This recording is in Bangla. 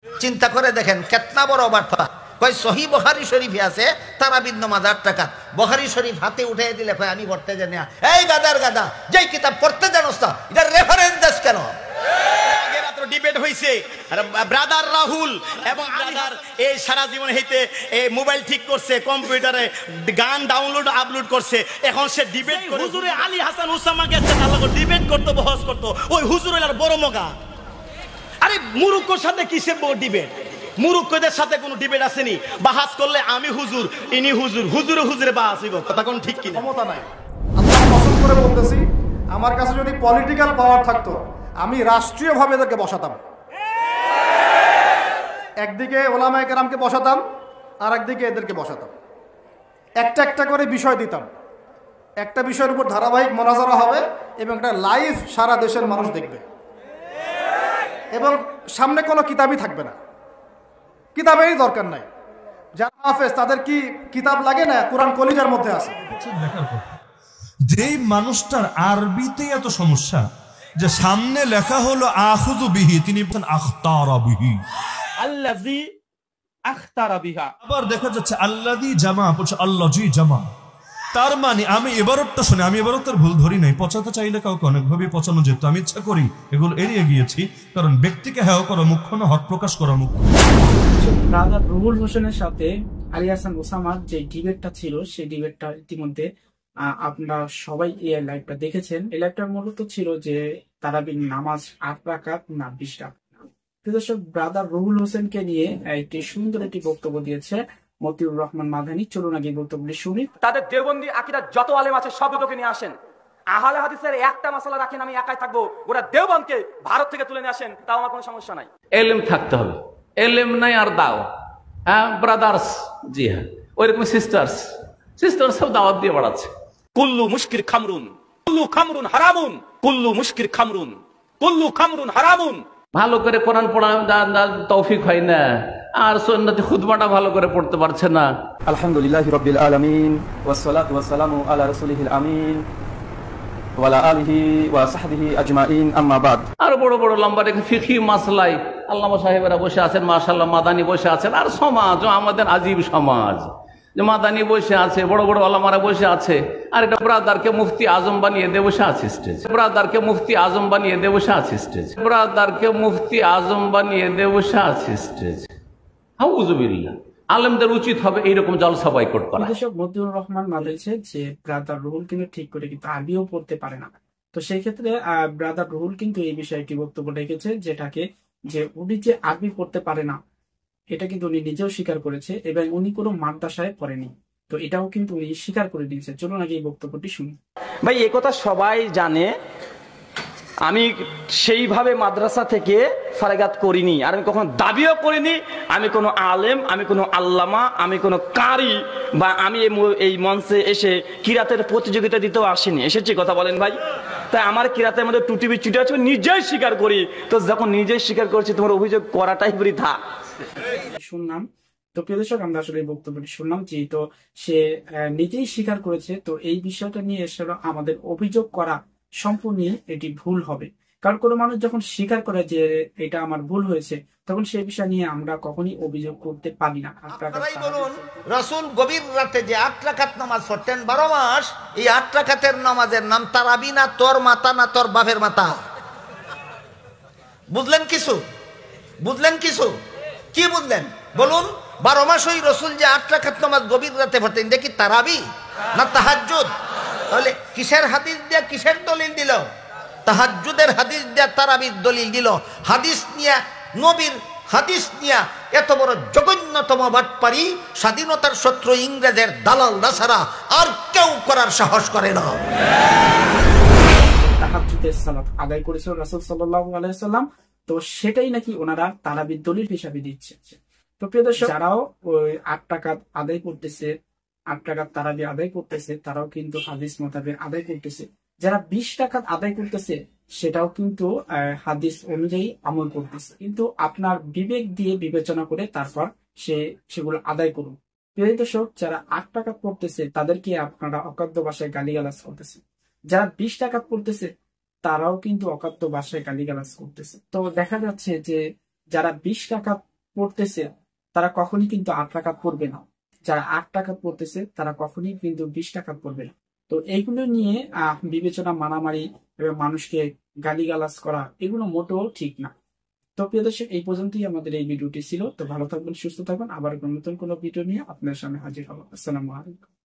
চিন্তা করে দেখেন কেতনা বড় বাটফা। কয় সহি বুখারী শরীফে আছে তারাবির নামাজ 8 টাকা। বুখারী শরীফ হাতে উঠে দিলে কয় আমি পড়তে জানি না। এই গাদার গাদা, যেই কিতাব পড়তে জানোস না এটা রেফারেন্স দেস কেন? আগের রাত্র ডিবেট হইছে ব্রাদার রাহুল এবং ব্রাদার এই সারা জীবন হইতে এই মোবাইল ঠিক করছে, কম্পিউটারে গান ডাউনলোড আপলোড করছে, এখন সে ডিবেট করে। হুজুরে আলী হাসান উসামা গেছে তার লগে ডিবেট করতে, বহস করতে। ওই হুজুর হইলার বড় মগা। আরে মুরুক্কোর সাথে কিসের ডিবেট? মুরুক্কোদের সাথে কোনো ডিবেট আসেনি। বাহাস করলে আমি হুজুর, ইনি হুজুর, হুজুরে হুজুরে বাহাস হইব। কথা কোন ঠিক কিনা? ক্ষমতা নাই। আল্লাহ কসম করে বলতেছি, আমার কাছে যদি পলিটিক্যাল পাওয়ার থাকতো আমি রাষ্ট্রীয়ভাবে এদেরকে বসাতাম। একদিকে ওলামায়ে কেরামকে বসাতাম, আর একদিকে এদেরকে বসাতাম। একটা একটা করে বিষয় দিতাম। একটা বিষয়ের উপর ধারাবাহিক মোনাজারা হবে এবং একটা লাইভ সারা দেশের মানুষ দেখবে। এবং সামনে কোনো কিতাবই থাকবে না, কিতাবেরই দরকার নাই। যারা হাফেজ তাদের কি কিতাব লাগে না? কোরআন কলিজার মধ্যে আছে। যেই মানুষটার আরবিতে এত সমস্যা যে সামনে লেখা হলো আখুযু বিহি, তিনি বলেন আখতারা বিহি, আল্লাযী আখতারা বিহা। আবার দেখা যাচ্ছে আল্লাযী জামা, বলছে আল্লাযী জামা। তার মানে আমি এবারটা শুনে, আমি এবারটার ভুল ধরি নাই। পচাতে চাইলে কাউকে অনেকভাবে পচানো যেত, আমি ইচ্ছা করি এগুলো এড়িয়ে গিয়েছি, কারণ ব্যক্তিকে হেয় করা মুখ্য না, হক প্রকাশ করা মুখ্য। ব্রাদার রুহুল হোসেনের সাথে আলী হাসান ওসামার যে ডিবেটটা ছিল, সেই ডিবেটটা ইতিমধ্যে আপনারা সবাই এই লাইভটা দেখেছেন। এই লাইভটা মূলত ছিল যে তারাবির নামাজ 8 রাকাত না 20 রাকাত। দর্শক, ব্রাদার রুহুল হোসেনকে নিয়ে একটি সুন্দর একটি বক্তব্য দিয়েছে মতিউর রহমান মাদানী। চলুন আগে বক্তব্যটি শুনি। তাদের দেওবন্দি আকীদার যত আলেম আছে সব লোকে নিয়ে আসেন। আহলে হাদিসের একটা মাসালা রাখেন, আমি একাই থাকবো, গোটা দেওবন্দকে ভারত থেকে তুলে নিয়ে আসেন, তাও আমার কোনো সমস্যা নাই। এলেম থাকতে হবে, এলেম নাই আর দাও। হ্যাঁ ব্রাদার্স, জি হ্যাঁ, ওইরকম সিস্টার্স সব দাওয়াত দিয়ে বাড়াচ্ছে। কুল্লু মুশকির খামরুন, কুল্লু খামরুন হারামুন, কুল্লু মুশকির খামরুন, কুল্লু খামরুন হারামুন। ভালো করে কোরআন পড়া তৌফিক হয় না, আর সুন্নতি খুতবাটা ভালো করে পড়তে পারছে না। আলহামদুলিল্লাহি রাব্বিল আলামিন ওয়াসসালাতু ওয়াসসালামু আলা রাসূলিহিল আমিন ওয়া আলা আলিহি ওয়া সাহবিহি আজমাইন, আম্মা বাদ। আর বড় বড় লম্বা রেখে ফিকহি মাসলাই আল্লামা সাহেবেরা বসে আছেন, মাশাআল্লাহ মাদানী বসে আছেন, আর সমাজ আমাদের আজীব সমাজ যে মাদানী বসে আছে, বড় বড় আলেমারা বসে আছে, আর এটা ব্রাদারকে মুফতি আজম বানিয়ে দিয়ে বসে আছে স্টেজ, ব্রাদারকে মুফতি আজম বানিয়ে দিয়ে বসে আছে স্টেজ, ব্রাদারকে মুফতি আজম বানিয়ে দিয়ে বসে আছে স্টেজ। আউযুবিল্লাহ। আলেমদের উচিত হবে এইরকম জলসা বয়কট করা। মতিউর রহমান বলেছে যে ব্রাদার রুহুল কিন্তু ঠিক করে কিন্তু আরবিও পড়তে পারে না। তো সেই ক্ষেত্রে ব্রাদার রুহুল কিন্তু এই বিষয়ে একটি বক্তব্য রেখেছে, যেটাকে যে উনি যে আরবি পড়তে পারে না এটা কিন্তু উনি নিজেও স্বীকার করেছে, এবং উনি কোনো মাদ্রাসায় পড়েনি। তো এটাও কিন্তু উনি স্বীকার করে দিয়েছে। চলুন আগে এই বক্তব্যটি শুনি। ভাই এ কথা সবাই জানে, আমি সেইভাবে মাদ্রাসা থেকে ফারাগাত করিনি, আর আমি কখনো দাবিও করিনি আমি কোনো আলেম, আমি কোনো আল্লামা, আমি কোনো কারি, বা আমি এই মঞ্চে এসে কিরাতের প্রতিযোগিতা দিতেও আসিনি। এসেছি কথা বলেন ভাই? তাই আমার কিরাতের মধ্যে টুটি বিচুটি আছে, নিজেই স্বীকার করি। তো যখন নিজেই স্বীকার করছি, তোমার অভিযোগ করাটাই বৃথা। শুনলাম। তো প্রিয় দর্শক, আমরা আসলে এই বক্তব্যটি শুনলাম, যেহেতু সে নিজেই স্বীকার করেছে, তো এই বিষয়টা নিয়ে এসে আমাদের অভিযোগ করা সম্পূর্ণ এটি ভুল হবে। কারণ কোনো মানুষ যখন স্বীকার করে যে এটা আমার ভুল হয়েছে, তখন সেই বিষয় নিয়ে আমরা কখনই অভিযোগ করতে পারি না। আপনারাই বলুন, রাসূল গভীর রাতে যে 8 রাকাত নামাজ পড়তেন 12 মাস, এই 8 রাকাতের নামাজের নাম তারাবি না তোর মাতা না তোর বাপের মাতা? বুঝলেন কিছু? বুঝলেন কিছু? কি বুঝলেন বলুন? 12 মাস ওই রাসূল যে 8 রাকাত নামাজ গভীর রাতে পড়তেন, দেখি তারাবি না তাহাজ্জুদ? তাহলে কিসের হাদিস দিয়া কিসের দলিল দিল? তাহাজ্জুদের হাদিস দিয়া তারাবির দলিল দিল। হাদিস নিয়া, নবীর হাদিস নিয়া এত বড় জঘন্যতম বাটপারি স্বাধীনতার শত্রু ইংরেজের দালাল ছাড়া আর কেউ করার সাহস করে না। তাহাজ্জুদের সালাত আদায় করেছিল রাসূল সাল্লাল্লাহু আলাইহি ওয়াসাল্লাম, তো সেটাই নাকি ওনারা তারাবির দলিল হিসাবে দিচ্ছে। তো প্রিয় দর্শক, যারাও ওই 8 রাকাত আদায় করতেছে, 8 রাকাত তারাবি আদায় করতেছে, তারাও কিন্তু হাদিস মোতাবেক আদায় করতেছে। যারা 20 রাকাত আদায় করতেছে, সেটাও কিন্তু হাদিস অনুযায়ী আমল করতেছে। কিন্তু আপনার বিবেক দিয়ে বিবেচনা করে তারপর সেগুলো আদায় করুন। প্রিয় দর্শক, যারা 8 রাকাত পড়তেছে তাদেরকে আপনারা অকাদ্য ভাষায় গালিগালাজ করতেছে। যারা 20 রাকাত পড়তেছে তারাও কিন্তু অকাদ্য ভাষায় গালিগালাজ করতেছে। তো দেখা যাচ্ছে যে যারা 20 রাকাত পড়তেছে তারা কখনই কিন্তু 8 রাকাত পড়বে না, যারা 8 রাকাত পড়তেছে তারা কখনই কিন্তু 20 রাকাত পড়বে না। তো এইগুলো নিয়ে বিবেচনা, মারামারি এবং মানুষকে গালিগালাজ করা এগুলো মোটেও ঠিক না। তো প্রিয় দর্শক, এই পর্যন্তই আমাদের এই ভিডিওটি ছিল। তো ভালো থাকবেন, সুস্থ থাকবেন, আবার নতুন কোনো ভিডিও নিয়ে আপনার সামনে হাজির হবো। আসসালামু আলাইকুম।